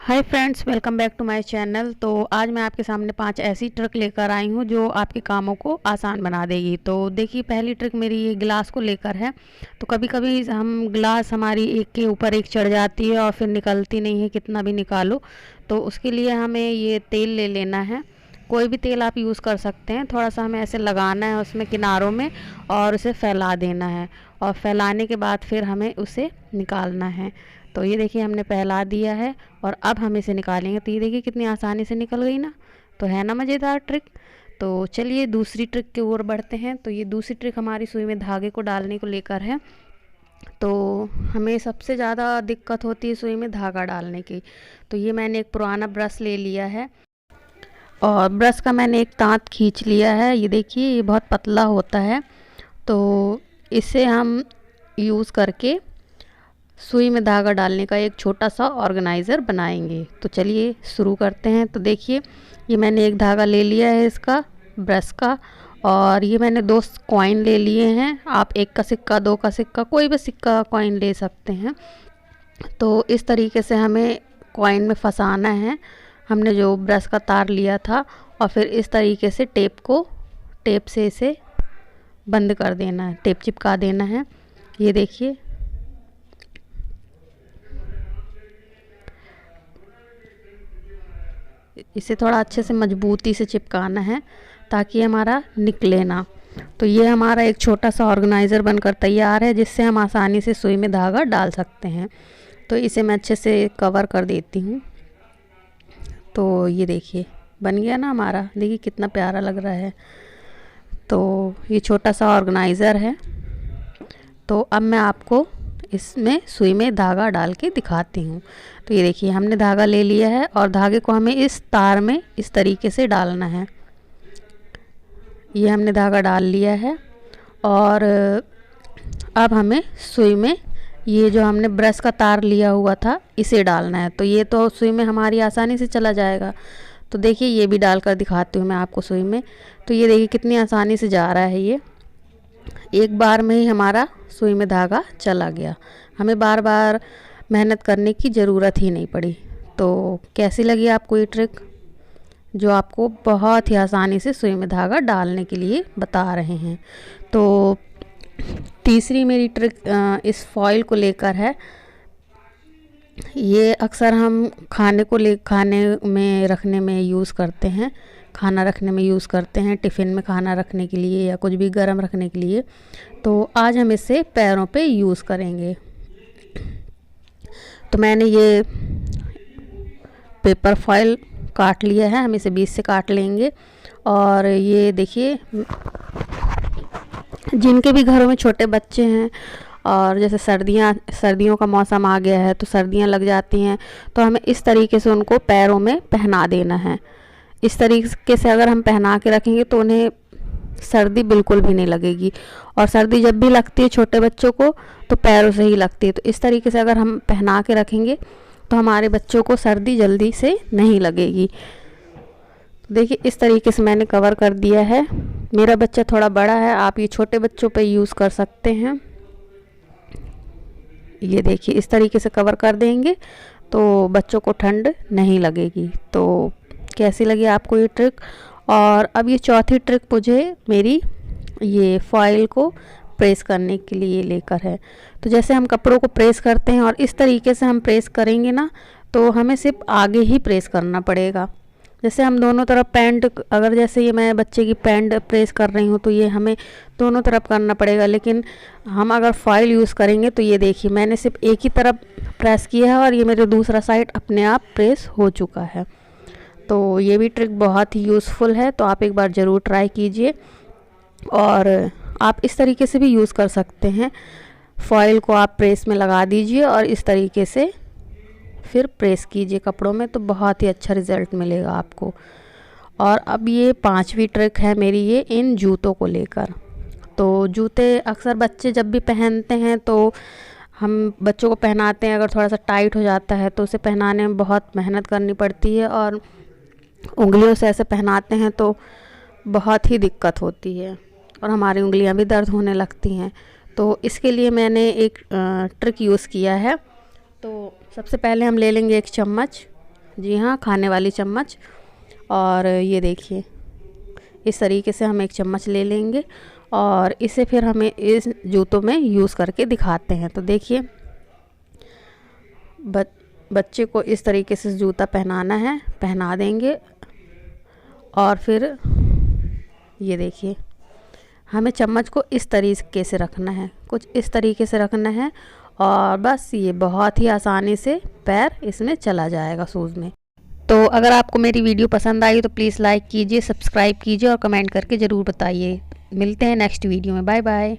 Hi friends, welcome back to my channel. तो आज मैं आपके सामने 5 ऐसी ट्रिक लेकर आई हूँ जो आपके कामों को आसान बना देगी। तो देखिए, पहली ट्रिक मेरी ये गिलास को लेकर है। तो कभी कभी हम गिलास हमारी एक के ऊपर एक चढ़ जाती है और फिर निकलती नहीं है, कितना भी निकालो। तो उसके लिए हमें ये तेल ले लेना है। कोई भी तेल आप यूज़ कर सकते हैं। थोड़ा सा हमें ऐसे लगाना है उसमें किनारों में और उसे फैला देना है। और फैलाने के बाद फिर हमें उसे निकालना है। तो ये देखिए, हमने फैला दिया है और अब हम इसे निकालेंगे। तो ये देखिए कितनी आसानी से निकल गई ना। तो है ना मज़ेदार ट्रिक। तो चलिए दूसरी ट्रिक की ओर बढ़ते हैं। तो ये दूसरी ट्रिक हमारी सुई में धागे को डालने को लेकर है। तो हमें सबसे ज़्यादा दिक्कत होती है सुई में धागा डालने की। तो ये मैंने एक पुराना ब्रश ले लिया है और ब्रश का मैंने एक तांत खींच लिया है। ये देखिए, ये बहुत पतला होता है। तो इसे हम यूज़ करके सुई में धागा डालने का एक छोटा सा ऑर्गेनाइज़र बनाएंगे। तो चलिए शुरू करते हैं। तो देखिए, ये मैंने एक धागा ले लिया है इसका, ब्रश का। और ये मैंने 2 कॉइन ले लिए हैं। आप 1 का सिक्का, 2 का सिक्का, कोई भी सिक्का कॉइन ले सकते हैं। तो इस तरीके से हमें कॉइन में फंसाना है। हमने जो ब्रश का तार लिया था और फिर इस तरीके से टेप से इसे बंद कर देना है, टेप चिपका देना है। ये देखिए, इसे थोड़ा अच्छे से मजबूती से चिपकाना है ताकि हमारा निकले ना। तो ये हमारा एक छोटा सा ऑर्गेनाइज़र बनकर तैयार है जिससे हम आसानी से सुई में धागा डाल सकते हैं। तो इसे मैं अच्छे से कवर कर देती हूँ। तो ये देखिए बन गया ना हमारा। देखिए कितना प्यारा लग रहा है। तो ये छोटा सा ऑर्गेनाइज़र है। तो अब मैं आपको इसमें सुई में धागा डाल के दिखाती हूँ। तो ये देखिए, हमने धागा ले लिया है और धागे को हमें इस तार में इस तरीके से डालना है। ये हमने धागा डाल लिया है और अब हमें सुई में ये जो हमने ब्रश का तार लिया हुआ था इसे डालना है। तो ये तो सुई में हमारी आसानी से चला जाएगा। तो देखिए, ये भी डालकर दिखाती हूँ मैं आपको सुई में। तो ये देखिए कितनी आसानी से जा रहा है। ये एक बार में ही हमारा सुई में धागा चला गया। हमें बार बार मेहनत करने की ज़रूरत ही नहीं पड़ी। तो कैसी लगी आपको ये ट्रिक, जो आपको बहुत ही आसानी से सुई में धागा डालने के लिए बता रहे हैं। तो तीसरी मेरी ट्रिक इस फॉइल को लेकर है। ये अक्सर हम खाने में रखने में यूज़ करते हैं, खाना रखने में यूज़ करते हैं, टिफ़िन में खाना रखने के लिए या कुछ भी गर्म रखने के लिए। तो आज हम इसे पैरों पे यूज़ करेंगे। तो मैंने ये पेपर फॉइल काट लिया है। हम इसे 20 से काट लेंगे। और ये देखिए, जिनके भी घरों में छोटे बच्चे हैं और जैसे सर्दियों का मौसम आ गया है तो सर्दियां लग जाती हैं, तो हमें इस तरीके से उनको पैरों में पहना देना है। इस तरीके से अगर हम पहना के रखेंगे तो उन्हें सर्दी बिल्कुल भी नहीं लगेगी। और सर्दी जब भी लगती है छोटे बच्चों को तो पैरों से ही लगती है। तो इस तरीके से अगर हम पहना के रखेंगे तो हमारे बच्चों को सर्दी जल्दी से नहीं लगेगी। देखिए, इस तरीके से मैंने कवर कर दिया है। मेरा बच्चा थोड़ा बड़ा है, आप ये छोटे बच्चों पे यूज़ कर सकते हैं। ये देखिए, इस तरीके से कवर कर देंगे तो बच्चों को ठंड नहीं लगेगी। तो कैसी लगी आपको ये ट्रिक। और अब ये चौथी ट्रिक मुझे मेरी ये फॉइल को प्रेस करने के लिए लेकर है। तो जैसे हम कपड़ों को प्रेस करते हैं और इस तरीके से हम प्रेस करेंगे ना, तो हमें सिर्फ आगे ही प्रेस करना पड़ेगा। जैसे हम दोनों तरफ पैंट, अगर जैसे ये मैं बच्चे की पैंट प्रेस कर रही हूँ तो ये हमें दोनों तरफ करना पड़ेगा। लेकिन हम अगर फॉइल यूज़ करेंगे तो ये देखिए, मैंने सिर्फ एक ही तरफ प्रेस किया है और ये मेरे दूसरा साइड अपने आप प्रेस हो चुका है। तो ये भी ट्रिक बहुत ही यूज़फुल है। तो आप एक बार ज़रूर ट्राई कीजिए। और आप इस तरीके से भी यूज़ कर सकते हैं। फॉइल को आप प्रेस में लगा दीजिए और इस तरीके से फिर प्रेस कीजिए कपड़ों में, तो बहुत ही अच्छा रिज़ल्ट मिलेगा आपको। और अब ये 5वीं ट्रिक है मेरी, ये इन जूतों को लेकर। तो जूते अक्सर बच्चे जब भी पहनते हैं तो हम बच्चों को पहनाते हैं, अगर थोड़ा सा टाइट हो जाता है तो उसे पहनाने में बहुत मेहनत करनी पड़ती है और उंगलियों से ऐसे पहनाते हैं तो बहुत ही दिक्कत होती है और हमारी उंगलियां भी दर्द होने लगती हैं। तो इसके लिए मैंने एक ट्रिक यूज़ किया है। तो सबसे पहले हम ले लेंगे एक चम्मच जी हाँ, खाने वाली चम्मच। और ये देखिए, इस तरीके से हम एक चम्मच ले लेंगे और इसे फिर हमें इस जूतों में यूज़ करके दिखाते हैं। तो देखिए, बच्चे को इस तरीके से जूता पहनाना है, पहना देंगे। और फिर ये देखिए, हमें चम्मच को इस तरीके से रखना है, कुछ इस तरीके से रखना है और बस ये बहुत ही आसानी से पैर इसमें चला जाएगा शूज़ में। तो अगर आपको मेरी वीडियो पसंद आई तो प्लीज़ लाइक कीजिए, सब्सक्राइब कीजिए और कमेंट करके ज़रूर बताइए। मिलते हैं नेक्स्ट वीडियो में। Bye bye.